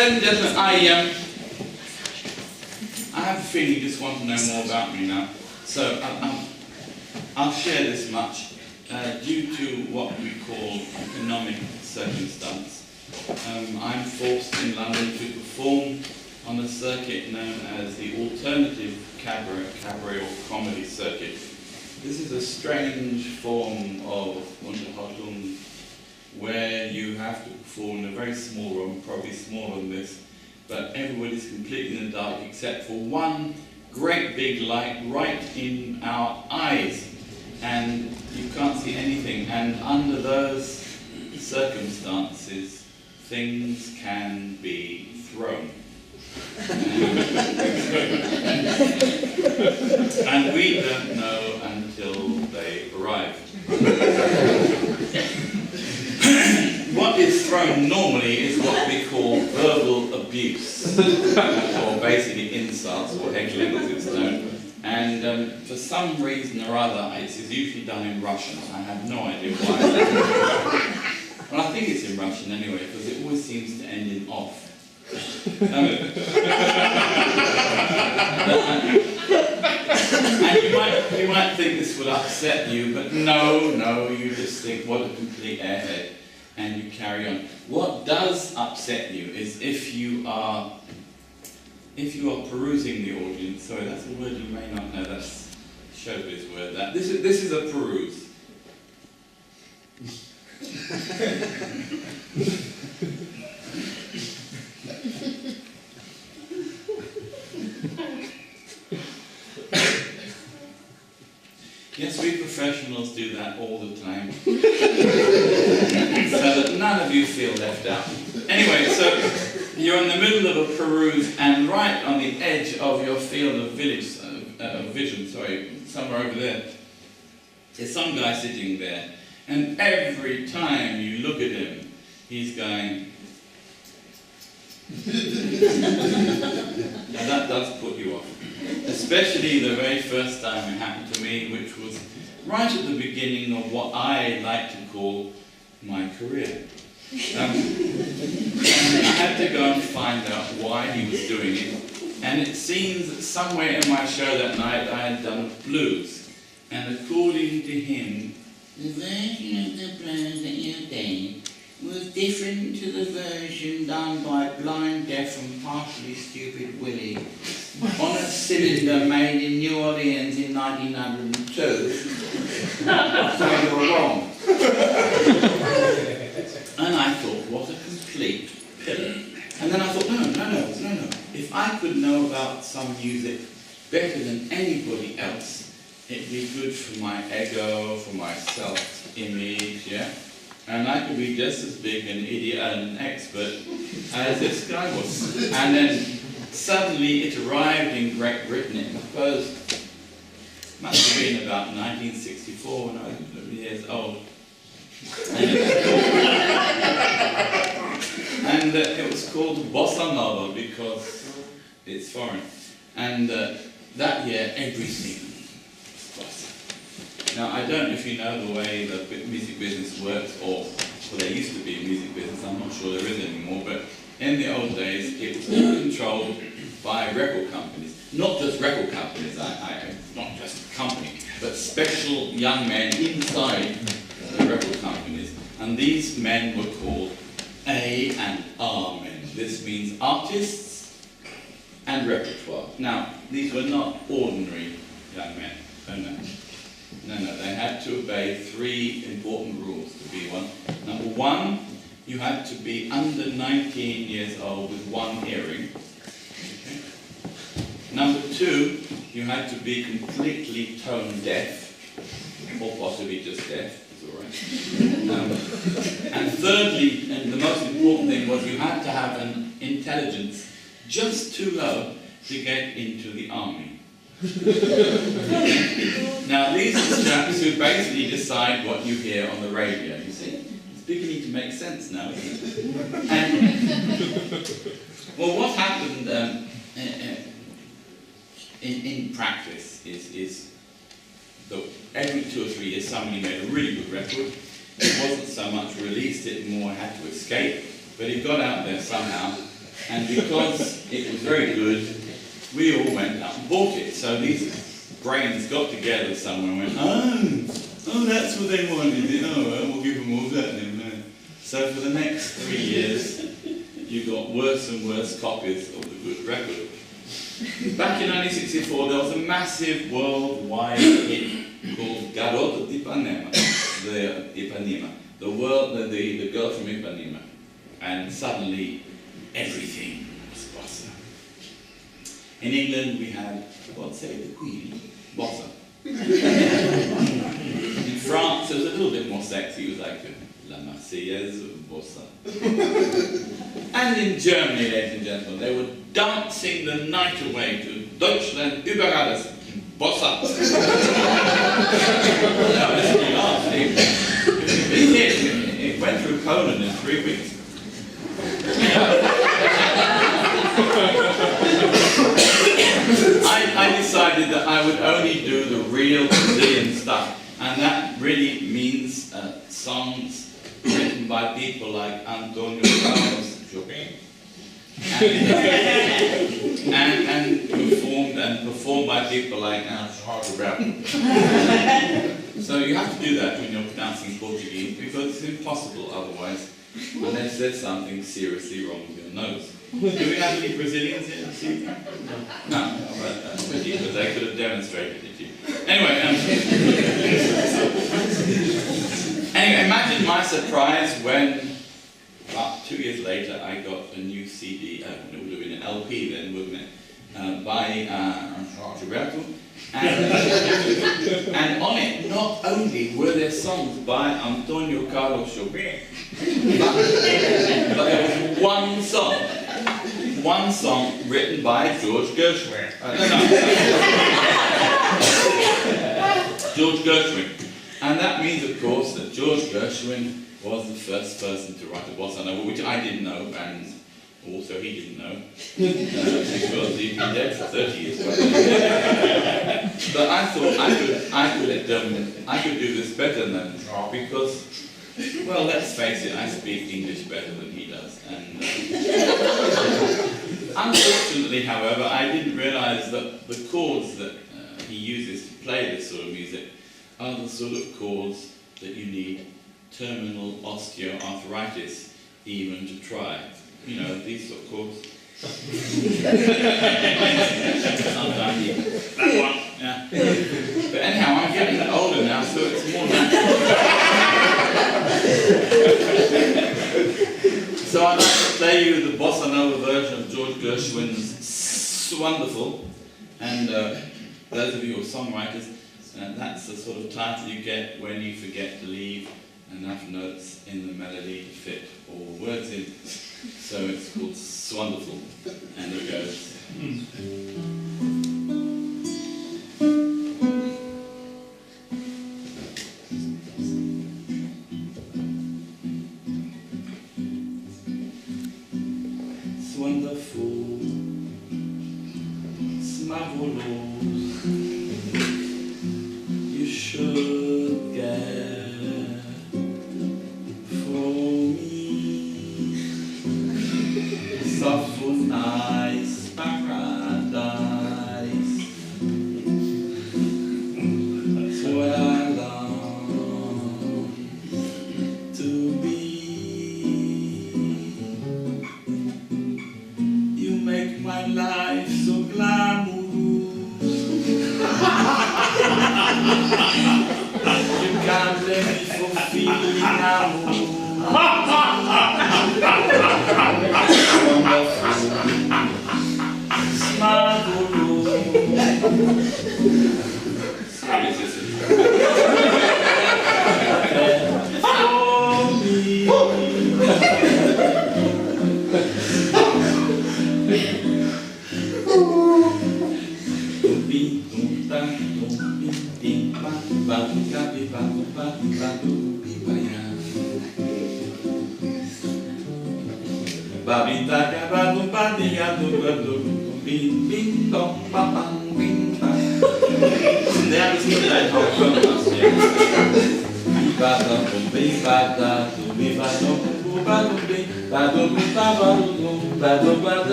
Ladies and gentlemen, I have a feeling you just want to know more about me now. So I'll share this much. Due to what we call economic circumstance, I'm forced in London to perform on a circuit known as the alternative cabaret or comedy circuit. This is a strange form of Unterhaltung where you have to perform in a very small room, probably smaller than this, but everybody's completely in the dark except for one great big light right in our eyes, and you can't see anything, and under those circumstances things can be thrown. And we don't know until they arrive. What is thrown normally is what we call verbal abuse, or basically insults, or heckling as it's known. And for some reason or other, it's usually done in Russian. I have no idea why. Well, I think it's in Russian anyway, because it always seems to end in off. And you might think this would upset you, but no, you just think, what a complete airhead, and you carry on. What does upset you is if you are perusing the audience. Sorry, that's a word you may not know. That's a showbiz word. This is a peruse. Yes, we professionals do that all the time, so that none of you feel left out. Anyway, so you're in the middle of a peruse, and right on the edge of your field of vision, somewhere over there, there's some guy sitting there, and every time you look at him, he's going. And that does put you off. Especially the very first time it happened to me, which was right at the beginning of what I like to call my career. And I had to go and find out why he was doing it. And it seems that somewhere in my show that night I had done blues. And according to him, the version of the blues that you did was different to the version done by Blind, Deaf and Partially Stupid Willie on a cylinder made in New Orleans in 1902. So you're wrong. And I thought, what a complete pillar. And then I thought, no. If I could know about some music better than anybody else, it'd be good for my ego, for my self-image, yeah? And I could be just as big an idiot and an expert as this guy was. And then suddenly it arrived in Great Britain. It must have been about 1964 when I was 11 years old. And it was called Bossa Nova because it's foreign. And that year everything was bossa. Now, I don't know if you know the way the music business works, or there used to be a music business, I'm not sure there is anymore, but in the old days, it was all controlled by record companies. Not just record companies, not just a company, but special young men inside the record companies. And these men were called A and R men. This means artists and repertoire. Now, these were not ordinary young men. No, they had to obey three important rules to be one. Number one, you had to be under 19 years old with one earring. Okay. Number two, you had to be completely tone deaf, or possibly just deaf, it's all right. And thirdly, and the most important thing was you had to have an intelligence just too low to get into the army. Now, these are the chaps who basically decide what you hear on the radio, you see? It's beginning to make sense now, isn't it? And, well, what happened in practice is that every 2 or 3 years somebody made a really good record. It wasn't so much released, it more had to escape, but it got out there somehow. And because it was very good, we all went out and bought it. So these brains got together somewhere and went, oh, that's what they wanted. Oh, well, we'll give them all that then. So for the next 3 years, you got worse and worse copies of the good record. Back in 1964, there was a massive worldwide hit called Garota de Ipanema, the girl from Ipanema. And suddenly, everything was bossa. In England, we had, the Queen, bossa. In France, it was a little bit more sexy. It was like La Marseillaise, bossa. And in Germany, ladies and gentlemen, they were dancing the night away to Deutschland über alles, bossa. Now, listen, you laugh. It went through Poland in 3 weeks. I decided that I would only do the real Brazilian stuff, and that really means songs written by people like Antonio Carlos Jobim, and performed by people like Laden. So you have to do that when you're pronouncing Portuguese, because it's impossible otherwise, unless there's something seriously wrong with your nose. Do we have any Brazilians here this evening? No, because they could have demonstrated it to you. Anyway, imagine my surprise when, about 2 years later, I got a new CD, it would have been an LP then, wouldn't it? By Gilberto. And on it, not only were there songs by Antonio Carlos Jobim, but there was one song written by George Gershwin. George Gershwin. And that means, of course, that George Gershwin was the first person to write a bossa nova, which I didn't know, and also he didn't know, because he'd been dead for 30 years. But I thought I could do this better than because, well, let's face it, I speak English better than he does. And unfortunately, however, I didn't realize that the chords that he uses to play this sort of music are the sort of chords that you need terminal osteoarthritis even to try. You know, these sort of chords. Sometimes that one, yeah. But anyhow, I'm getting older now, so it's more natural. So I'd like to play you the bossa nova version of George Gershwin's Wonderful. And those of you who are songwriters, that's the sort of title you get when you forget to leave enough notes in the melody to fit all the words in. So it's called Wonderful, and it goes. It's wonderful, it's marvelous. You should get for me. Soft, nice paradise. That's what I long to be. You make my life so glamorous. You can't let me fulfill now.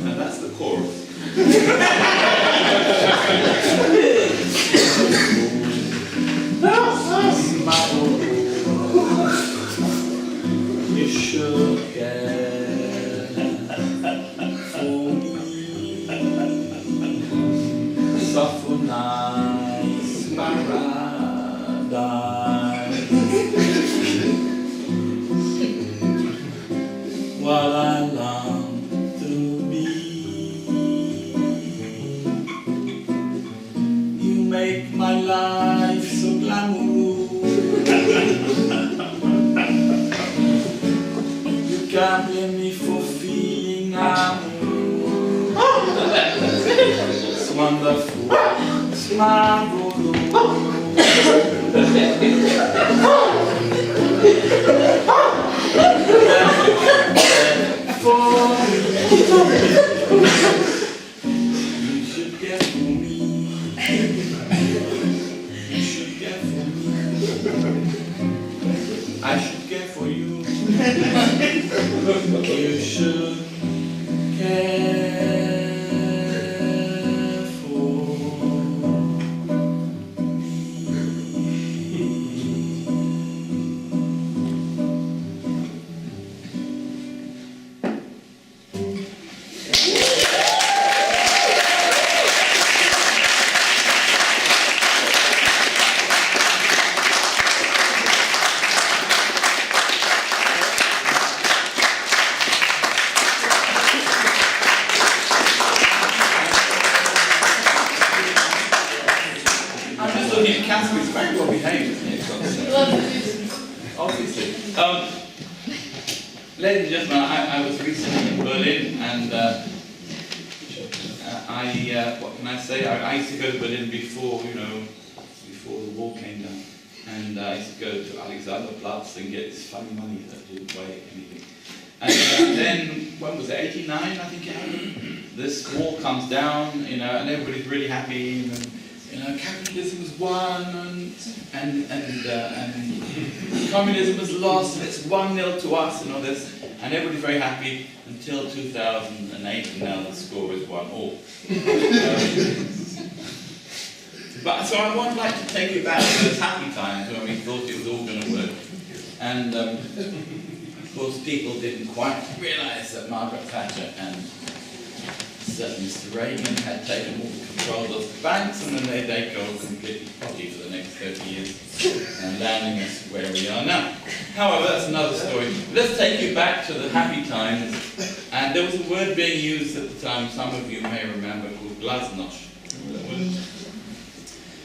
And that's the chorus. You should care for me. Suffer nice paradise. What I long to be. You make my life so glamorous. You can't blame me for feeling it's wonderful, it's marvelous. For me, you should care for me. You should care for me. I should care for you. You should care for Catherine's very well behaved, isn't it? Obviously. Ladies and gentlemen, I was recently in Berlin, and what can I say? I used to go to Berlin before, before the wall came down, and I used to go to Alexanderplatz and get this funny money that didn't weigh anything. And then, when was it? 89, I think it happened. This wall comes down, and everybody's really happy. And, capitalism was won, and communism was lost, and it's 1-0 to us, and all this, and everybody's very happy until 2008, and now the score is 1-1. But so I would like to take you back to those happy times when we thought it was all going to work, and of course people didn't quite realise that Margaret Thatcher and Mr. Reagan had taken all the control of the banks, and then they go completely potty for the next 30 years and landing us where we are now. However, that's another story. Let's take you back to the happy times, and there was a word being used at the time, some of you may remember, called glasnost.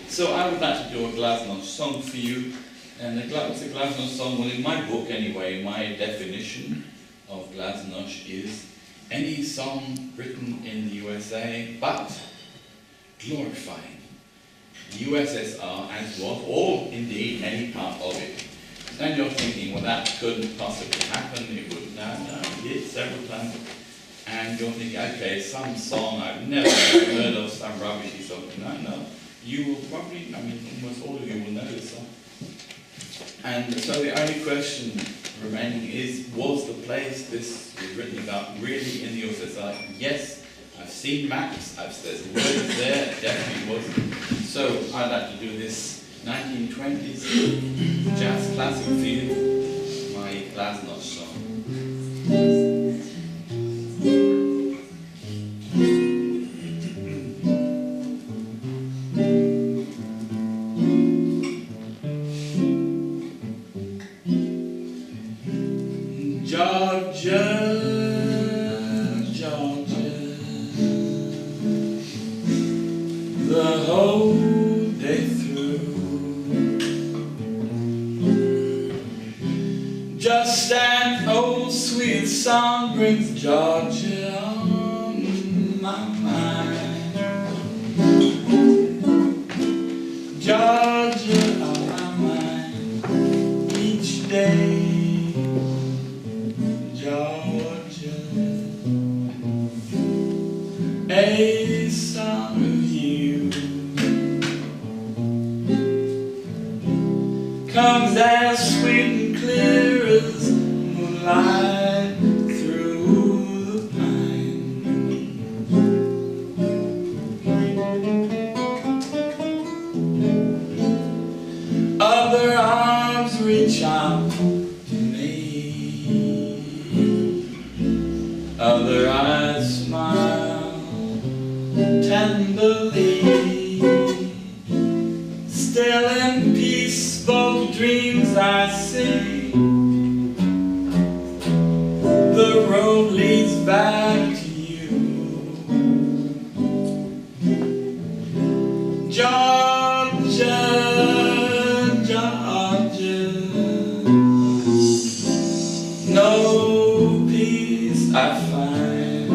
So I would like to do a glasnost song for you, and what's a glasnost song? Well, in my book anyway, my definition of glasnost is any song written in the USA, but glorifying the USSR as was, or indeed any part of it. Then you're thinking, well, that couldn't possibly happen. It would. No, it did several times. And you're thinking, okay, some song I've never heard of, some rubbishy song. No. You will probably, almost all of you will know this song. And so the only question remaining is, was the place this was written about really in the USSR? Yes, I've seen maps, there's words there, it definitely was. So I'd like to do this 1920s jazz classic for you, my glasnost song. Georgia, the whole day through, just an old sweet song brings Georgia my mind. Georgia on my mind each day. Georgia, a song of you comes as sweet and clear as moonlight through the pine. Other arms reach out to me, other eyes smile tenderly. Still in peace, both dreams I see. The road leads back to you. Georgia, Georgia, no peace I find.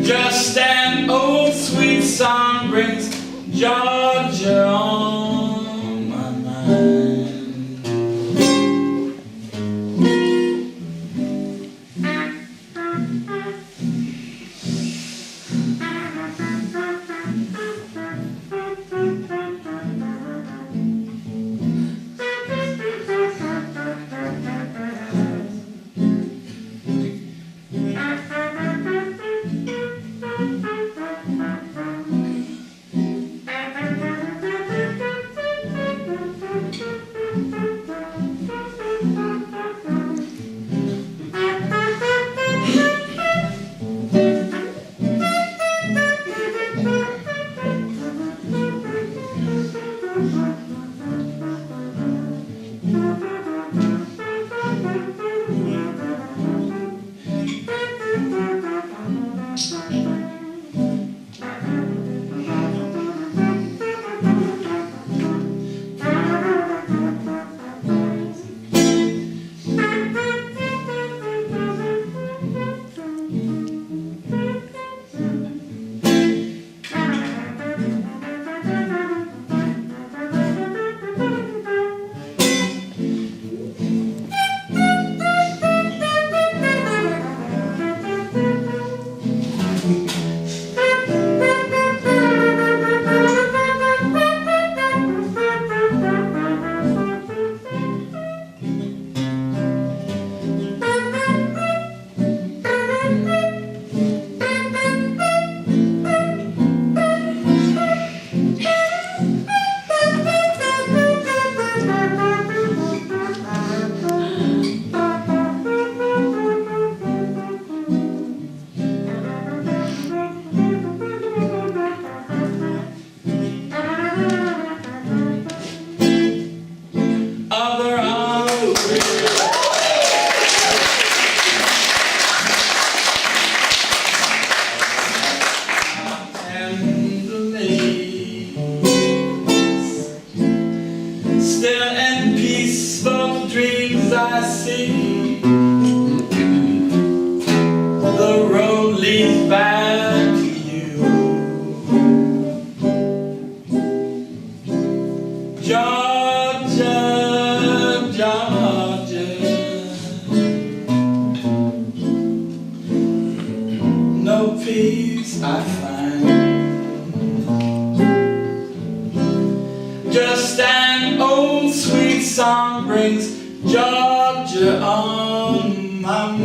Just an old sweet song brings Georgia on my mind. Still in peace, both dreams I see. The road leads back to you. Georgia, Georgia, no peace I find. Just an old sweet song brings Georgia on my mind.